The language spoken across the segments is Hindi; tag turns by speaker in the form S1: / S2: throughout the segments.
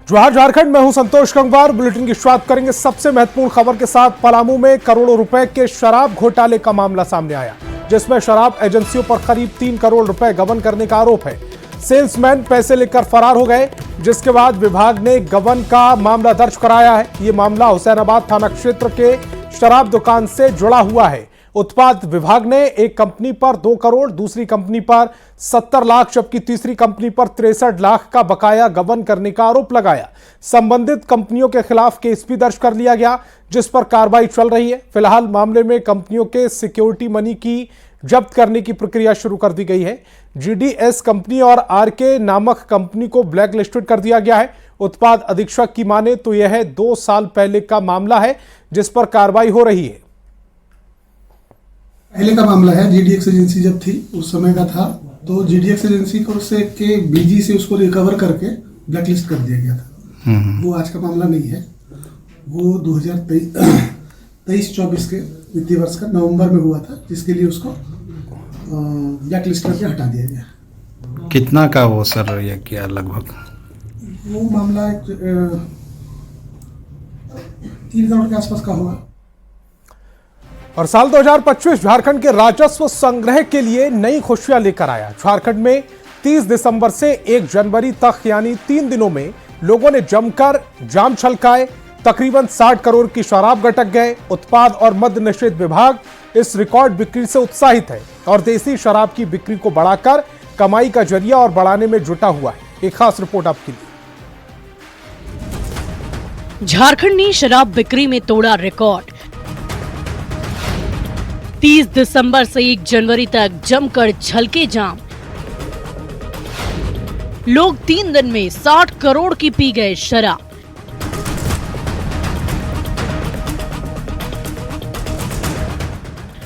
S1: जोहार झारखंड में हूं संतोष गंगवार। बुलेटिन की शुरुआत करेंगे सबसे महत्वपूर्ण खबर के साथ। पलामू में करोड़ों रुपए के शराब घोटाले का मामला सामने आया, जिसमें शराब एजेंसियों पर करीब 3 करोड़ रुपए गबन करने का आरोप है। सेल्समैन पैसे लेकर फरार हो गए, जिसके बाद विभाग ने गबन का मामला दर्ज कराया है। ये मामला हुसैनाबाद थाना क्षेत्र के शराब दुकान से जुड़ा हुआ है। उत्पाद विभाग ने एक कंपनी पर 2 करोड़, दूसरी कंपनी पर 70 लाख जबकि तीसरी कंपनी पर 63 लाख का बकाया गबन करने का आरोप लगाया। संबंधित कंपनियों के खिलाफ केस भी दर्ज कर लिया गया, जिस पर कार्रवाई चल रही है। फिलहाल मामले में कंपनियों के सिक्योरिटी मनी की जब्त करने की प्रक्रिया शुरू कर दी गई है। जीडीएस कंपनी और आरके नामक कंपनी को ब्लैक लिस्टेड कर दिया गया है। उत्पाद अधीक्षक की माने तो यह 2 साल पहले का मामला है, जिस पर कार्रवाई हो रही है।
S2: पहले का मामला है। जीडीएक्स एजेंसी जब थी उस समय का था, तो जीडीएक्स एजेंसी को से के बीजी से उसको रिकवर करके ब्लैकलिस्ट कर दिया गया था। वो आज का मामला नहीं है, वो 2023-24 के वित्तीय वर्ष का नवंबर में हुआ था, जिसके लिए उसको ब्लैकलिस्ट करके हटा दिया गया।
S3: कितना का वो सर ये किया लगभग?
S2: वो मामला 3 करोड़ के आसपास का होगा।
S1: और साल 2025 झारखंड के राजस्व संग्रह के लिए नई खुशियां लेकर आया। झारखंड में 30 दिसंबर से 1 जनवरी तक यानी 3 दिनों में लोगों ने जमकर जाम छलकाए। तकरीबन 60 करोड़ की शराब गटक गए। उत्पाद और मद्य निषेध विभाग इस रिकॉर्ड बिक्री से उत्साहित है और देसी शराब की बिक्री को बढ़ाकर कमाई का जरिया और बढ़ाने में जुटा हुआ है। एक खास रिपोर्ट आपके लिए।
S4: झारखंड ने शराब बिक्री में तोड़ा रिकॉर्ड। 30 दिसंबर से 1 जनवरी तक जमकर छलके जाम। लोग 3 दिन में 60 करोड़ की पी गए शराब।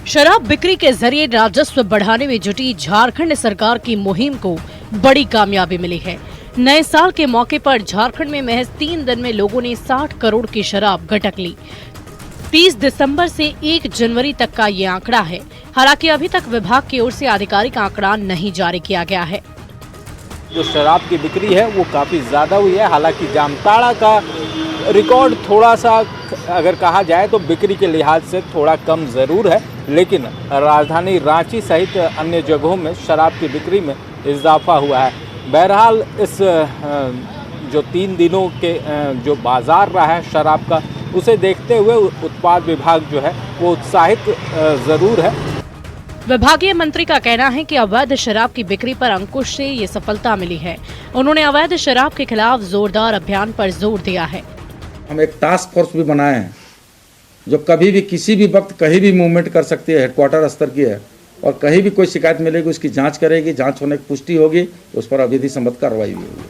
S4: शराब बिक्री के जरिए राजस्व बढ़ाने में जुटी झारखंड सरकार की मुहिम को बड़ी कामयाबी मिली है। नए साल के मौके पर झारखंड में महज 3 दिन में लोगों ने 60 करोड़ की शराब गटक ली। 30 दिसंबर से 1 जनवरी तक का ये आंकड़ा है। हालांकि अभी तक विभाग की ओर से आधिकारिक आंकड़ा नहीं जारी किया गया है।
S5: जो शराब की बिक्री है वो काफ़ी ज़्यादा हुई है। हालांकि जामताड़ा का रिकॉर्ड थोड़ा सा अगर कहा जाए तो बिक्री के लिहाज से थोड़ा कम ज़रूर है, लेकिन राजधानी रांची सहित अन्य जगहों में शराब की बिक्री में इजाफा हुआ है। बहरहाल इस जो 3 दिनों के जो बाजार रहा है शराब का, उसे देखते हुए उत्पाद विभाग जो है वो उत्साहित जरूर है।
S4: विभागीय मंत्री का कहना है कि अवैध शराब की बिक्री पर अंकुश से ये सफलता मिली है। उन्होंने अवैध शराब के खिलाफ जोरदार अभियान पर जोर दिया है।
S6: हम एक टास्क फोर्स भी बनाए हैं जो कभी भी किसी भी वक्त कहीं भी मूवमेंट कर सकती है, हेडक्वार्टर स्तर की है, और कहीं भी कोई शिकायत मिलेगी उसकी जाँच करेगी। जाँच होने की पुष्टि होगी, उस पर विधि सम्मत कार्रवाई भी होगी।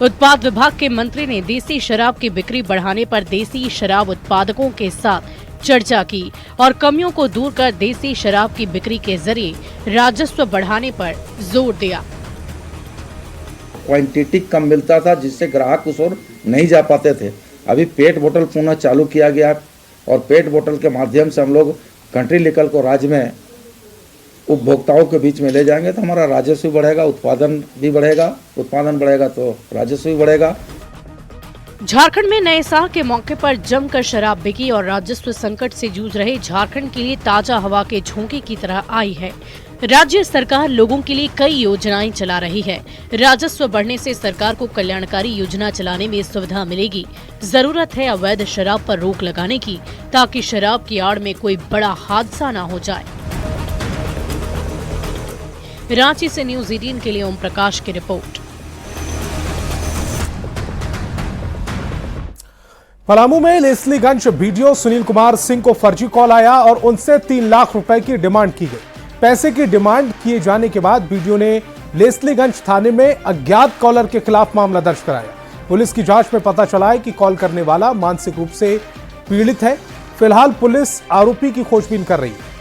S4: उत्पाद विभाग के मंत्री ने देसी शराब की बिक्री बढ़ाने पर देसी शराब उत्पादकों के साथ चर्चा की और कमियों को दूर कर देसी शराब की बिक्री के जरिए राजस्व बढ़ाने पर जोर दिया।
S6: क्वांटिटी कम मिलता था, जिससे ग्राहक उस ओर नहीं जा पाते थे। अभी पेट बोतल पुनः चालू किया गया और पेट बोतल के माध्यम से हम लोग कंट्री लीकर को राज्य में उपभोक्ताओं के बीच में ले जाएंगे, तो हमारा राजस्व बढ़ेगा, उत्पादन भी बढ़ेगा। उत्पादन बढ़ेगा तो राजस्व भी बढ़ेगा।
S4: झारखंड में नए साल के मौके पर जमकर शराब बिकी और राजस्व संकट से जूझ रहे झारखंड के लिए ताजा हवा के झोंके की तरह आई है। राज्य सरकार लोगों के लिए कई योजनाएं चला रही है। राजस्व बढ़ने से सरकार को कल्याणकारी योजना चलाने में सुविधा मिलेगी। जरूरत है अवैध शराब पर रोक लगाने की, ताकि शराब की आड़ में कोई बड़ा हादसा न हो जाए। रांची से न्यूज़ 18 के लिए ओम प्रकाश की रिपोर्ट।
S1: पलामू में लेस्लीगंज बीडीओ सुनील कुमार सिंह को फर्जी कॉल आया और उनसे 3 लाख रुपए की डिमांड की गई। पैसे की डिमांड किए जाने के बाद बीडीओ ने लेस्लीगंज थाने में अज्ञात कॉलर के खिलाफ मामला दर्ज कराया। पुलिस की जांच में पता चला है कि कॉल करने वाला मानसिक रूप से पीड़ित है। फिलहाल पुलिस आरोपी की खोजबीन कर रही है।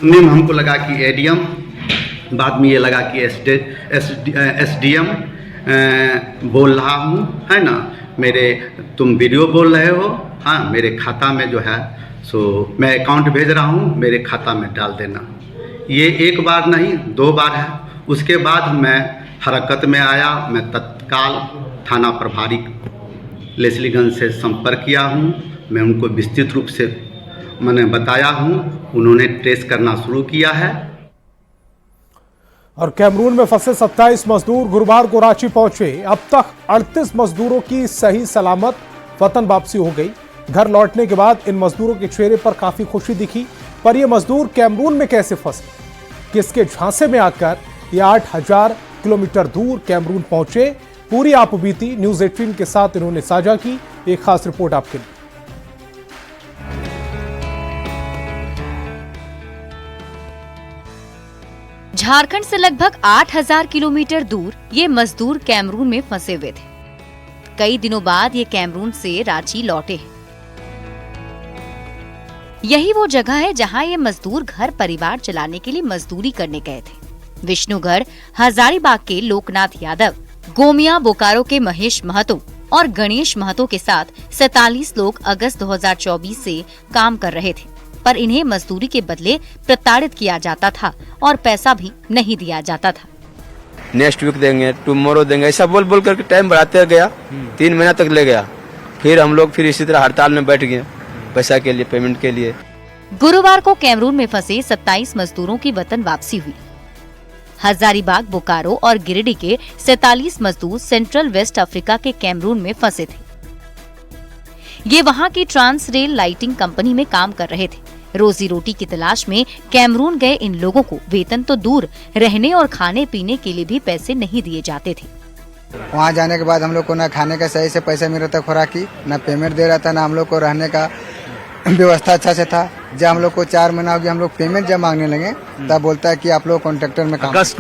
S7: हमको लगा कि एडीएम, बाद में ये लगा कि एसडीएम बोल रहा हूँ, है ना। तुम वीडियो बोल रहे हो, हाँ, मेरे खाता में जो है सो मैं अकाउंट भेज रहा हूँ, मेरे खाता में डाल देना। ये एक बार नहीं 2 बार है। उसके बाद मैं हरकत में आया। मैं तत्काल थाना प्रभारी लेस्लीगंज से संपर्क किया हूँ। मैं उनको विस्तृत रूप से मैंने बताया हूँ, उन्होंने ट्रेस करना शुरू किया है।
S1: और कैमरून में फंसे 27 मजदूर गुरुवार को रांची पहुंचे। अब तक 38 मजदूरों की सही सलामत वतन वापसी हो गई। घर लौटने के बाद इन मजदूरों के चेहरे पर काफी खुशी दिखी। पर ये मजदूर कैमरून में कैसे फंसे, किसके झांसे में आकर ये 8000 किलोमीटर दूर कैमरून पहुंचे, पूरी आपबीती न्यूज 18 के साथ इन्होंने साझा की। एक खास रिपोर्ट आपके लिए।
S8: झारखंड से लगभग 8000 किलोमीटर दूर ये मजदूर कैमरून में फंसे हुए थे। कई दिनों बाद ये कैमरून से रांची लौटे हैं। यही वो जगह है जहां ये मजदूर घर परिवार चलाने के लिए मजदूरी करने गए थे। विष्णुगढ़ हजारीबाग के लोकनाथ यादव, गोमिया बोकारो के महेश महतो और गणेश महतो के साथ 47 लोग अगस्त 2024 से काम कर रहे थे, पर इन्हें मजदूरी के बदले प्रताड़ित किया जाता था और पैसा भी नहीं दिया जाता था।
S9: नेक्स्ट वीक देंगे, टुमारो देंगे, ऐसा बोल बोल करके टाइम बढ़ाते गया। 3 महीना तक ले गया। फिर हम लोग फिर इसी तरह हड़ताल में बैठ गए पैसा के लिए, पेमेंट के लिए।
S8: गुरुवार को कैमरून में फंसे 27 मजदूरों की वतन वापसी हुई। हजारीबाग, बोकारो और गिरिडीह के 47 मजदूर सेंट्रल वेस्ट अफ्रीका के कैमरून में फंसे थे। ये वहां की ट्रांस रेल लाइटिंग कंपनी में काम कर रहे थे। रोजी रोटी की तलाश में कैमरून गए इन लोगों को वेतन तो दूर, रहने और खाने पीने के लिए भी पैसे नहीं दिए जाते थे।
S10: वहाँ जाने के बाद हम लोग को न खाने का सही से पैसा मिल रहा था, खुराकी न पेमेंट दे रहा था, न हम लोग को रहने का व्यवस्था अच्छा से था। जब हम लोग को 4 महीना हो गया, हम लोग पेमेंट जब मांगने लगे तब बोलता है कि आप लोग कॉन्ट्रैक्टर में काम।
S3: अगस्त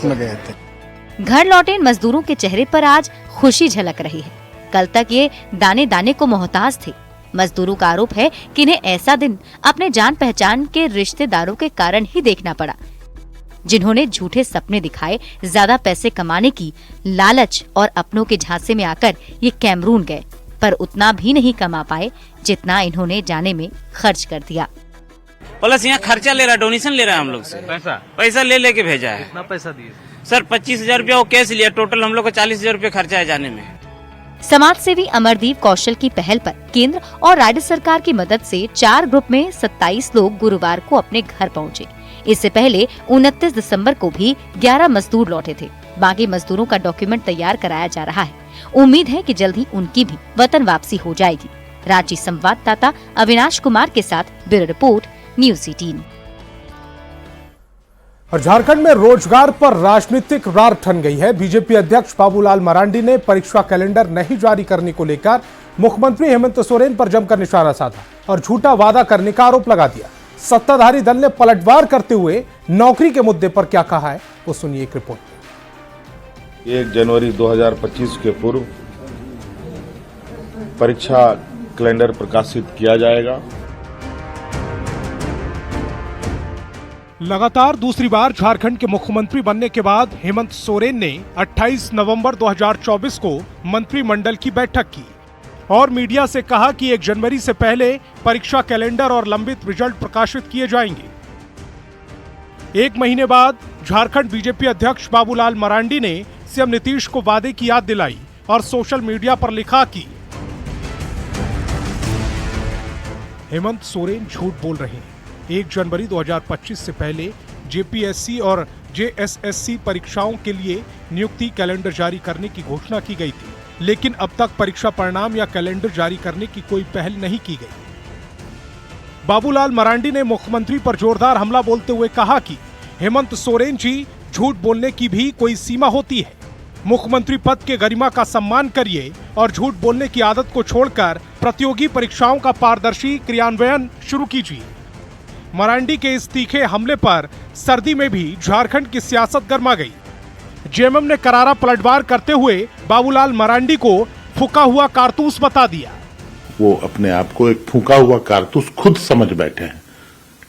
S3: में गए
S8: थे। घर लौटे इन मजदूरों के चेहरे पर आज खुशी झलक रही है। कल तक ये दाने दाने को मोहताज थे। मजदूरों का आरोप है कि इन्हें ऐसा दिन अपने जान पहचान के रिश्तेदारों के कारण ही देखना पड़ा, जिन्होंने झूठे सपने दिखाए, ज्यादा पैसे कमाने की लालच और अपनों के झांसे में आकर ये कैमरून गए, पर उतना भी नहीं कमा पाए जितना इन्होंने जाने में खर्च कर दिया।
S11: प्लस यहाँ खर्चा ले रहा, डोनेशन ले रहा है हम लोग से, पैसा ले लेके भेजा है।
S3: कितना पैसा दिए
S11: सर? 25,000 रुपया वो कैश लिया। टोटल हम लोग को 40,000 रुपया खर्चा है जाने में।
S8: समाज सेवी अमरदीप कौशल की पहल पर केंद्र और राज्य सरकार की मदद से 4 ग्रुप में 27 लोग गुरुवार को अपने घर पहुंचे। इससे पहले 29 दिसंबर को भी 11 मजदूर लौटे थे। बाकी मजदूरों का डॉक्यूमेंट तैयार कराया जा रहा है। उम्मीद है कि जल्द ही उनकी भी वतन वापसी हो जाएगी। रांची संवाददाता अविनाश कुमार के साथ ब्यूरो रिपोर्ट, न्यूज 18।
S1: और झारखंड में रोजगार पर राजनीतिक रार ठन गई है। बीजेपी अध्यक्ष बाबूलाल मरांडी ने परीक्षा कैलेंडर नहीं जारी करने को लेकर मुख्यमंत्री हेमंत सोरेन पर जमकर निशाना साधा और झूठा वादा करने का आरोप लगा दिया। सत्ताधारी दल ने पलटवार करते हुए नौकरी के मुद्दे पर क्या कहा है, वो सुनिए एक रिपोर्ट।
S12: 1 जनवरी 2025 के पूर्व परीक्षा कैलेंडर प्रकाशित किया जाएगा।
S1: लगातार दूसरी बार झारखंड के मुख्यमंत्री बनने के बाद हेमंत सोरेन ने 28 नवंबर 2024 को मंत्रिमंडल की बैठक की और मीडिया से कहा कि 1 जनवरी से पहले परीक्षा कैलेंडर और लंबित रिजल्ट प्रकाशित किए जाएंगे। 1 महीने बाद झारखंड बीजेपी अध्यक्ष बाबूलाल मरांडी ने सीएम नीतीश को वादे की याद दिलाई और सोशल मीडिया पर लिखा कि हेमंत सोरेन झूठ बोल रहे हैं। 1 जनवरी 2025 से पहले जेपीएससी और जेएसएससी परीक्षाओं के लिए नियुक्ति कैलेंडर जारी करने की घोषणा की गई थी, लेकिन अब तक परीक्षा परिणाम या कैलेंडर जारी करने की कोई पहल नहीं की गई। बाबूलाल मरांडी ने मुख्यमंत्री पर जोरदार हमला बोलते हुए कहा कि हेमंत सोरेन जी, झूठ बोलने की भी कोई सीमा होती है। मुख्यमंत्री पद के गरिमा का सम्मान करिए और झूठ बोलने की आदत को छोड़कर प्रतियोगी परीक्षाओं का पारदर्शी क्रियान्वयन शुरू कीजिए। मरांडी के इस तीखे हमले पर सर्दी में भी झारखंड की सियासत गर्मा गई। जेएमएम ने करारा पलटवार करते हुए बाबूलाल मरांडी को फूका हुआ कारतूस बता दिया।
S12: वो अपने आप को एक फूका हुआ कारतूस खुद समझ बैठे हैं।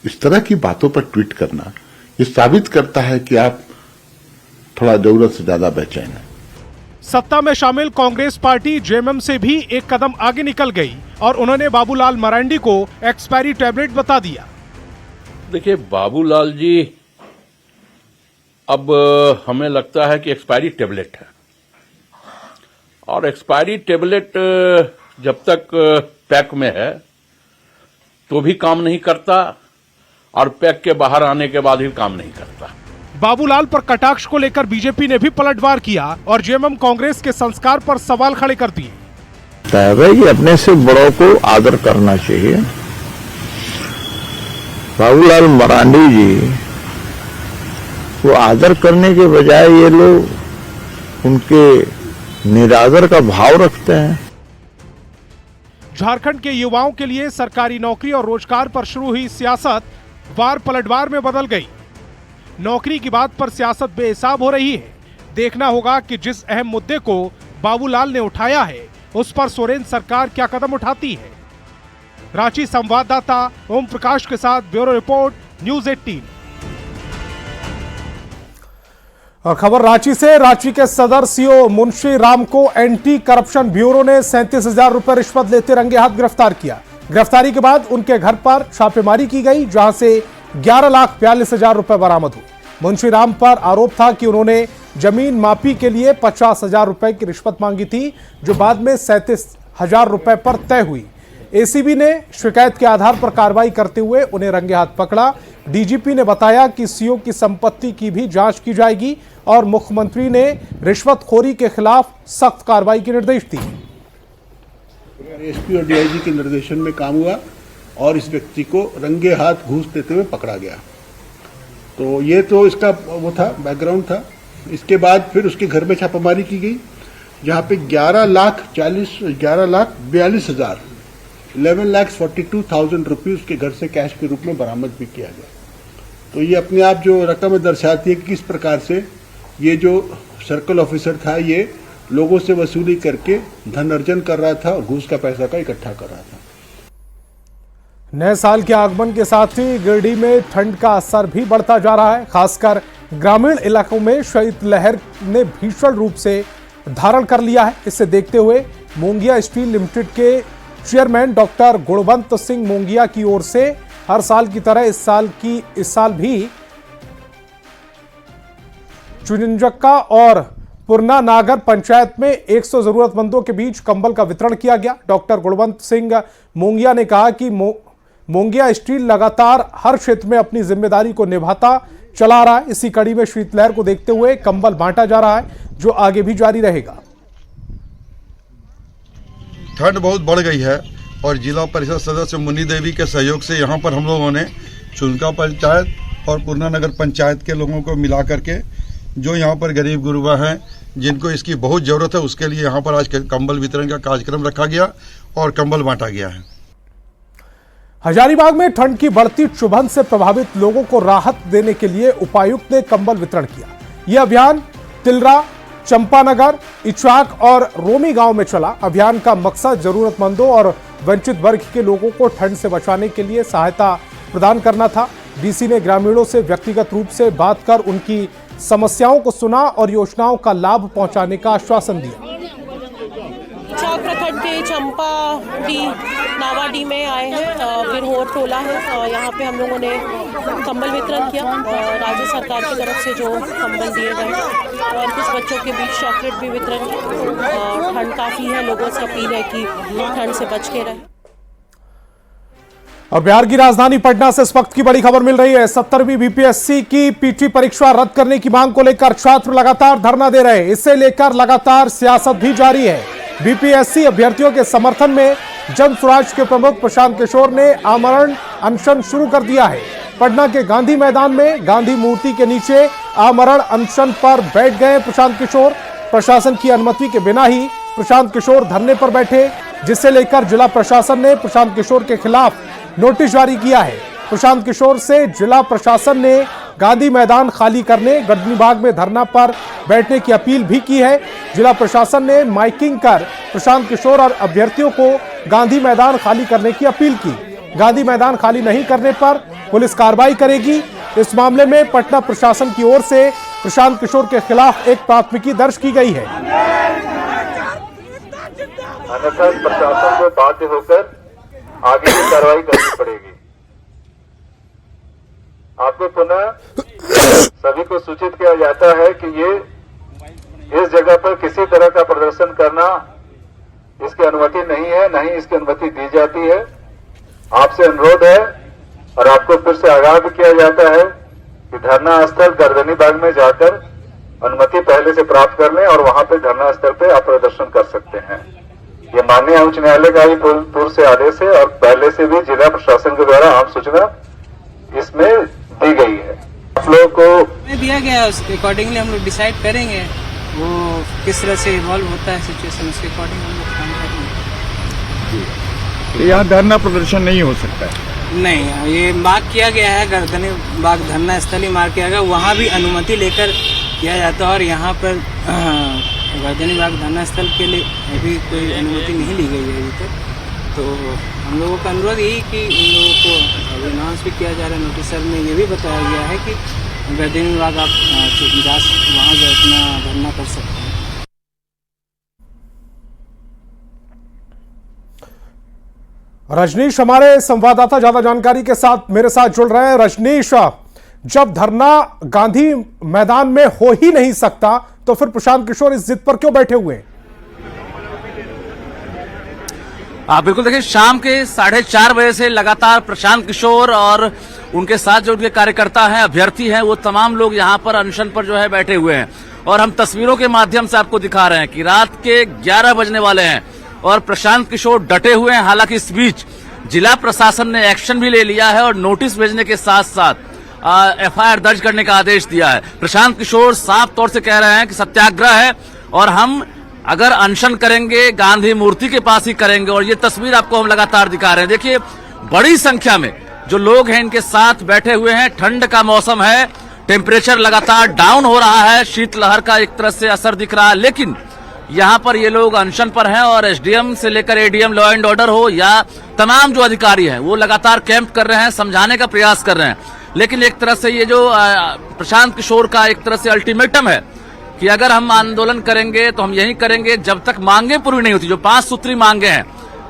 S12: इस तरह की बातों पर ट्वीट करना ये साबित करता है कि आप थोड़ा जरूरत से ज्यादा बेचैन हैं।
S1: सत्ता में शामिल कांग्रेस पार्टी जेएमएम से भी एक कदम आगे निकल गई और उन्होंने बाबूलाल मरांडी को एक्सपायरी टैबलेट बता दिया।
S13: देखिए, बाबूलाल जी अब हमें लगता है कि एक्सपायरी टेबलेट है, और एक्सपायरी टेबलेट जब तक पैक में है तो भी काम नहीं करता, और पैक के बाहर आने के बाद भी काम नहीं करता।
S1: बाबूलाल पर कटाक्ष को लेकर बीजेपी ने भी पलटवार किया और जेएमएम कांग्रेस के संस्कार पर सवाल खड़े कर दिए।
S14: भाई अपने से बड़ों को आदर करना चाहिए। बाबूलाल मरांडी जी वो आदर करने के बजाय ये लोग उनके निरादर का भाव रखते हैं।
S1: झारखंड के युवाओं के लिए सरकारी नौकरी और रोजगार पर शुरू हुई सियासत वार पलटवार में बदल गई। नौकरी की बात पर सियासत बेहिसाब हो रही है। देखना होगा कि जिस अहम मुद्दे को बाबूलाल ने उठाया है उस पर सोरेन सरकार क्या कदम उठाती है। रांची संवाददाता ओम प्रकाश के साथ ब्यूरो रिपोर्ट, न्यूज़ 18। और खबर रांची से। रांची के सदर सीओ मुंशी राम को एंटी करप्शन ब्यूरो ने 37,000 रुपए रिश्वत लेते रंगे हाथ गिरफ्तार किया। गिरफ्तारी के बाद उनके घर पर छापेमारी की गई, जहां से 11,42,000 रुपए बरामद हुए। मुंशी राम पर आरोप था कि उन्होंने जमीन मापी के लिए 50,000 रुपए की रिश्वत मांगी थी, जो बाद में 37,000 रुपए पर तय हुई। एसीबी ने शिकायत के आधार पर कार्रवाई करते हुए उन्हें रंगे हाथ पकड़ा। डीजीपी ने बताया कि सीओ की संपत्ति की भी जांच की जाएगी और मुख्यमंत्री ने रिश्वतखोरी के खिलाफ सख्त कार्रवाई के निर्देश दिए।
S15: एसपी और डीआईजी के निर्देशन में काम हुआ और इस व्यक्ति को रंगे हाथ घूस देते हुए पकड़ा गया। तो ये तो इसका वो था, बैकग्राउंड था। इसके बाद फिर उसके घर में छापामारी की गई, जहां पे 11,42,000 11,42,000 रुपये उसके घर से कैश के रूप में बरामद भी किया गया। तो ये अपने आप जो रकम दर्शाती है कि किस प्रकार से ये जो सर्कल ऑफिसर था ये लोगों से वसूली करके धन अर्जन कर रहा था और घूस का पैसा का इकट्ठा कर रहा था।
S1: नए साल के आगमन के साथ ही गिरिडीह में ठंड का असर भी बढ़ता जा रहा है। खासकर ग्रामीण इलाकों में शीतलहर ने भीषण रूप से धारण कर लिया है। इसे देखते हुए मोंगिया स्टील लिमिटेड के चेयरमैन डॉक्टर गुणवंत सिंह मोंगिया की ओर से हर साल की तरह इस साल भी चुनिंजक्का और पुरना नागर पंचायत में 100 जरूरतमंदों के बीच कंबल का वितरण किया गया। डॉक्टर गुणवंत सिंह मोंगिया ने कहा कि मोंगिया स्टील लगातार हर क्षेत्र में अपनी जिम्मेदारी को निभाता चला रहा है। इसी कड़ी में शीतलहर को देखते हुए कंबल बांटा जा रहा है, जो आगे भी जारी रहेगा।
S16: ठंड बहुत बढ़ गई है और जिला परिषद सदस्य मुन्नी देवी के सहयोग से यहाँ पर हम लोगों ने चुनका पंचायत और पूर्णा नगर पंचायत के लोगों को मिला करके जो यहाँ पर गरीब गुरुबा हैं जिनको इसकी बहुत ज़रूरत है उसके लिए यहाँ पर आज कंबल वितरण का कार्यक्रम रखा गया और कंबल बांटा गया है।
S1: हजारीबाग में ठंड की बढ़ती चुभन से प्रभावित लोगों को राहत देने के लिए उपायुक्त ने कंबल वितरण किया। यह अभियान तिलरा, चंपानगर, इचाक और रोमी गांव में चला। अभियान का मकसद जरूरतमंदों और वंचित वर्ग के लोगों को ठंड से बचाने के लिए सहायता प्रदान करना था। डीसी ने ग्रामीणों से व्यक्तिगत रूप से बात कर उनकी समस्याओं को सुना और योजनाओं का लाभ पहुंचाने का आश्वासन दिया।
S17: इचाक प्रखंड के चंपाडी नावाडी में आए हैं, फिर होर टोला है। यहाँ पे हम लोगों ने कंबल वितरण किया, राज्य सरकार की तरफ से जो कंबल दिए गए, और कुछ बच्चों के बीच चॉकलेट भी वितरण किया। ठंड काफ़ी है, लोगों से अपील है कि ठंड से बच के रहें।
S1: और बिहार की राजधानी पटना से इस वक्त की बड़ी खबर मिल रही है। 70वीं बीपीएससी की पीटी परीक्षा रद्द करने की मांग को लेकर छात्र लगातार धरना दे रहे हैं। इसे लेकर लगातार सियासत भी जारी है। बीपीएससी अभ्यर्थियों के समर्थन में जन स्वराज के प्रमुख प्रशांत किशोर ने आमरण अनशन शुरू कर दिया है। पटना के गांधी मैदान में गांधी मूर्ति के नीचे आमरण अनशन पर बैठ गए प्रशांत किशोर। प्रशासन की अनुमति के बिना ही प्रशांत किशोर धरने पर बैठे, जिसे लेकर जिला प्रशासन ने प्रशांत किशोर के खिलाफ नोटिस जारी किया है। प्रशांत किशोर से जिला प्रशासन ने गांधी मैदान खाली करने, गजनी बाग में धरना पर बैठने की अपील भी की है। जिला प्रशासन ने माइकिंग कर प्रशांत किशोर और अभ्यर्थियों को गांधी मैदान खाली करने की अपील की। गांधी मैदान खाली नहीं करने पर पुलिस कार्रवाई करेगी। इस मामले में पटना प्रशासन की ओर से प्रशांत किशोर के खिलाफ एक प्राथमिकी दर्ज की गई है।
S18: अन्यथा प्रशासन को बाध्य होकर आगे की कार्रवाई करनी पड़ेगी। आपने सुना सभी को सूचित किया जाता है कि ये इस जगह पर किसी तरह का प्रदर्शन करना इसकी अनुमति नहीं है, न ही इसकी अनुमति दी जाती है। आपसे अनुरोध है और आपको फिर से आगाह भी किया जाता है कि धरना स्थल गर्दनी बाग में जाकर अनुमति पहले से प्राप्त कर लें और वहां पे धरना स्थल पे आप प्रदर्शन कर सकते हैं। ये माननीय उच्च न्यायालय का ही पूर्व से आदेश है और पहले से भी जिला प्रशासन के द्वारा आम सूचना इसमें दी गई है। आप लोगों को
S11: दिया गया है, उसके अकॉर्डिंगली हम लोग डिसाइड करेंगे वो किस तरह से इवॉल्व होता है सिचुएशन, उसके अकॉर्डिंग हम लोग काम करेंगे।
S16: यहाँ धरना प्रदर्शन नहीं हो सकता है?
S11: नहीं, ये मार्क किया गया है गर्दनी बाग धरना स्थल ही मार्क किया गया, वहाँ भी अनुमति लेकर किया जाता है और यहाँ पर गर्दनी बाग धरना स्थल के लिए अभी कोई अनुमति नहीं ली गई है अभी तक। तो हम लोगों का अनुरोध यही कि इन लोगों को अनाउंस भी किया जा रहा है, नोटिस में ये भी बताया गया है कि गर्दनी बाग आप वहाँ जो अपना धरना कर सकते हैं।
S1: रजनीश हमारे संवाददाता ज्यादा जानकारी के साथ मेरे साथ जुड़ रहे हैं। रजनीश, जब धरना गांधी मैदान में हो ही नहीं सकता तो फिर प्रशांत किशोर इस जिद पर क्यों बैठे हुए हैं?
S11: बिल्कुल, देखिए शाम के 4:30 बजे से लगातार प्रशांत किशोर और उनके साथ जो उनके कार्यकर्ता हैं, अभ्यर्थी हैं, वो तमाम लोग यहाँ पर अनशन पर जो है बैठे हुए हैं और हम तस्वीरों के माध्यम से आपको दिखा रहे हैं कि रात के 11 बजने वाले हैं और प्रशांत किशोर डटे हुए हैं। हालांकि इस बीच जिला प्रशासन ने एक्शन भी ले लिया है और नोटिस भेजने के साथ साथ FIR दर्ज करने का आदेश दिया है। प्रशांत किशोर साफ तौर से कह रहे हैं कि सत्याग्रह है और हम अगर अनशन करेंगे गांधी मूर्ति के पास ही करेंगे और ये तस्वीर आपको हम लगातार दिखा रहे हैं। देखिए बड़ी संख्या में जो लोग हैं इनके साथ बैठे हुए हैं। ठंड का मौसम है, टेम्परेचर लगातार डाउन हो रहा है, शीतलहर का एक तरह से असर दिख रहा है, लेकिन यहाँ पर ये लोग अनशन पर हैं और SDM से लेकर ADM लॉ एंड ऑर्डर हो या तमाम जो अधिकारी हैं वो लगातार कैंप कर रहे हैं, समझाने का प्रयास कर रहे हैं। लेकिन एक तरह से ये जो प्रशांत किशोर का एक तरह से अल्टीमेटम है कि अगर हम आंदोलन करेंगे तो हम यही करेंगे जब तक मांगे पूरी नहीं होती। जो 5 सूत्री मांगे हैं,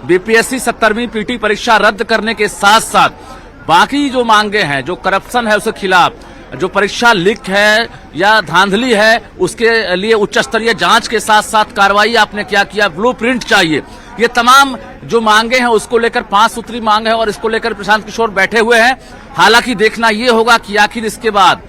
S11: BPSC 70वीं PT परीक्षा रद्द करने के साथ साथ बाकी जो मांगे हैं, जो करप्शन है उसके खिलाफ, जो परीक्षा लीक है या धांधली है उसके लिए उच्च स्तरीय जांच के साथ साथ कार्रवाई आपने क्या किया, ब्लूप्रिंट चाहिए, ये तमाम जो मांगे हैं उसको लेकर 5 सूत्री मांग है और इसको लेकर प्रशांत किशोर बैठे हुए हैं। हालांकि देखना ये होगा कि आखिर इसके बाद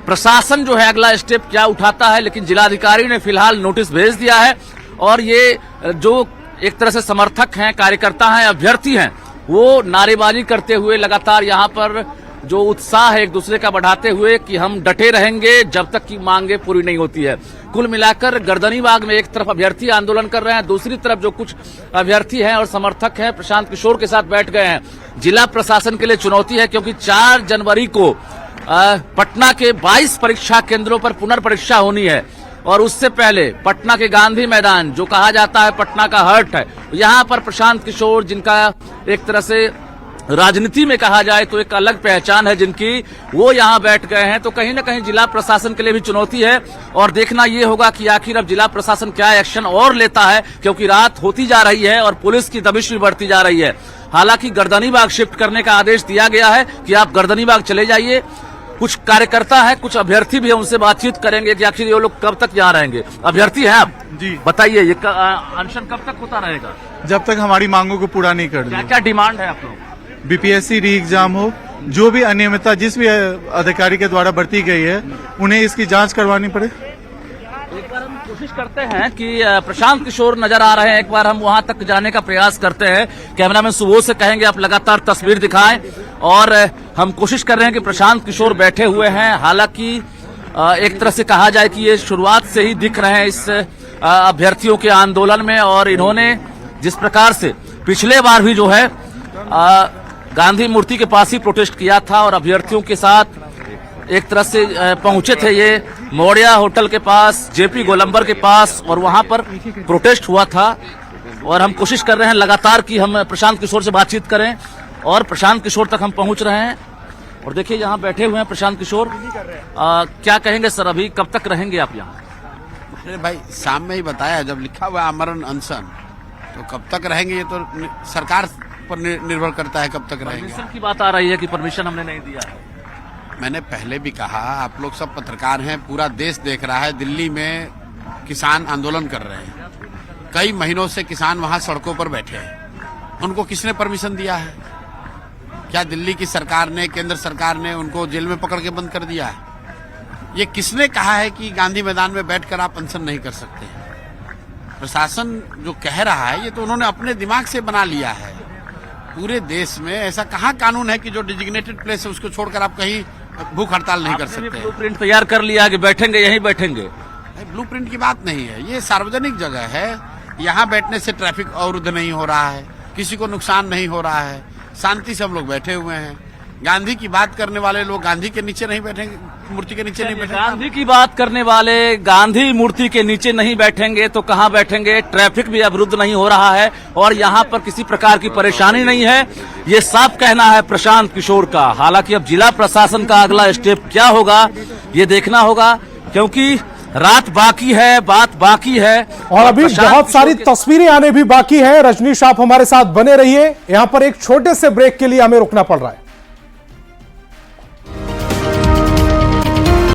S11: प्रशासन जो है अगला स्टेप क्या उठाता है, लेकिन जिलाधिकारी ने फिलहाल नोटिस भेज दिया है और ये जो एक तरह से समर्थक हैं, कार्यकर्ता हैं, अभ्यर्थी हैं, वो नारेबाजी करते हुए लगातार यहाँ पर जो उत्साह है एक दूसरे का बढ़ाते हुए कि हम डटे रहेंगे जब तक की मांगे पूरी नहीं होती है। कुल मिलाकर गर्दनी बाग में एक तरफ अभ्यर्थी आंदोलन कर रहे हैं, दूसरी तरफ जो कुछ अभ्यर्थी हैं और समर्थक हैं प्रशांत किशोर के साथ बैठ गए हैं। जिला प्रशासन के लिए चुनौती है क्योंकि 4 जनवरी को पटना के 22 परीक्षा केंद्रों पर पुनर्परीक्षा होनी है और उससे पहले पटना के गांधी मैदान जो कहा जाता है पटना का हर्ट है, यहाँ पर प्रशांत किशोर जिनका एक तरह से राजनीति में कहा जाए तो एक अलग पहचान है जिनकी, वो यहाँ बैठ गए हैं। तो कहीं ना कहीं जिला प्रशासन के लिए भी चुनौती है और देखना ये होगा कि आखिर अब जिला प्रशासन क्या एक्शन और लेता है, क्योंकि रात होती जा रही है और पुलिस की दबिश भी बढ़ती जा रही है। हालांकि गर्दनी बाग शिफ्ट करने का आदेश दिया गया है कि आप गर्दनी बाग चले जाइए। कुछ कार्यकर्ता है, कुछ अभ्यर्थी भी है, उनसे बातचीत करेंगे कि आखिर ये लोग कब तक यहाँ रहेंगे। अभ्यर्थी हैं आप जी, बताइए ये अनशन कब तक होता रहेगा?
S19: जब तक हमारी मांगों को पूरा नहीं कर
S11: क्या क्या डिमांड है आप लोग?
S19: BPSC री एग्जाम हो, जो भी अनियमितता जिस भी अधिकारी के द्वारा बरती गई है उन्हें इसकी जांच करवानी पड़े।
S11: एक बार हम कोशिश करते हैं कि प्रशांत किशोर नजर आ रहे हैं, एक बार हम वहां तक जाने का प्रयास करते हैं। कैमरामैन सुबोध से कहेंगे आप लगातार तस्वीर दिखाएं और हम कोशिश कर रहे हैं कि प्रशांत किशोर बैठे हुए हैं। हालांकि एक तरह से कहा जाए कि ये शुरुआत से ही दिख रहे हैं इस अभ्यर्थियों के आंदोलन में और इन्होंने जिस प्रकार से पिछले बार भी जो है गांधी मूर्ति के पास ही प्रोटेस्ट किया था और अभ्यर्थियों के साथ एक तरह से पहुंचे थे ये मौर्या होटल के पास, JP गोलंबर के पास, और वहां पर प्रोटेस्ट हुआ था। और हम कोशिश कर रहे हैं लगातार कि हम प्रशांत किशोर से बातचीत करें और प्रशांत किशोर तक हम पहुंच रहे हैं। और देखिए यहाँ बैठे हुए हैं प्रशांत किशोर, क्या कहेंगे सर, अभी कब तक रहेंगे आप यहाँ?
S20: अरे भाई शाम में ही बताया, जब लिखा हुआ आमरण अनशन तो कब तक रहेंगे ये तो सरकार पर निर्भर करता है कब तक रहेंगे।
S11: परमिशन की बात आ रही है कि परमिशन हमने नहीं दिया है।
S20: मैंने पहले भी कहा, आप लोग सब पत्रकार हैं, पूरा देश देख रहा है। दिल्ली में किसान आंदोलन कर रहे हैं, कई महीनों से किसान वहां सड़कों पर बैठे हैं। उनको किसने परमिशन दिया है? क्या दिल्ली की सरकार ने, केंद्र सरकार ने उनको जेल में पकड़ के बंद कर दिया है? ये किसने कहा है कि गांधी मैदान में बैठकर आप अनशन नहीं कर सकते? प्रशासन जो कह रहा है ये तो उन्होंने अपने दिमाग से बना लिया है। पूरे देश में ऐसा कहाँ कानून है कि जो डिजिग्नेटेड प्लेस है उसको छोड़कर आप कहीं भूख हड़ताल नहीं कर सकते?
S11: ब्लूप्रिंट तैयार कर लिया कि बैठेंगे यहीं बैठेंगे?
S20: ब्लूप्रिंट की बात नहीं है, ये सार्वजनिक जगह है। यहाँ बैठने से ट्रैफिक अवरुद्ध नहीं हो रहा है, किसी को नुकसान नहीं हो रहा है, शांति से हम लोग बैठे हुए हैं। गांधी की बात करने वाले लोग गांधी के नीचे नहीं बैठेंगे, मूर्ति के नीचे नहीं बैठेंगे।
S11: गांधी की बात करने वाले गांधी मूर्ति के नीचे नहीं बैठेंगे तो कहां बैठेंगे? ट्रैफिक भी अवरुद्ध नहीं हो रहा है और यहां पर किसी प्रकार की परेशानी नहीं है, ये साफ कहना है प्रशांत किशोर का। हालांकि अब जिला प्रशासन का अगला स्टेप क्या होगा ये देखना होगा, क्योंकि रात बाकी है, बात बाकी है
S1: और अभी बहुत सारी तस्वीरें आने भी बाकी है। रजनीश, आप हमारे साथ बने रहिए। यहाँ पर एक छोटे से ब्रेक के लिए हमें रुकना पड़ रहा है।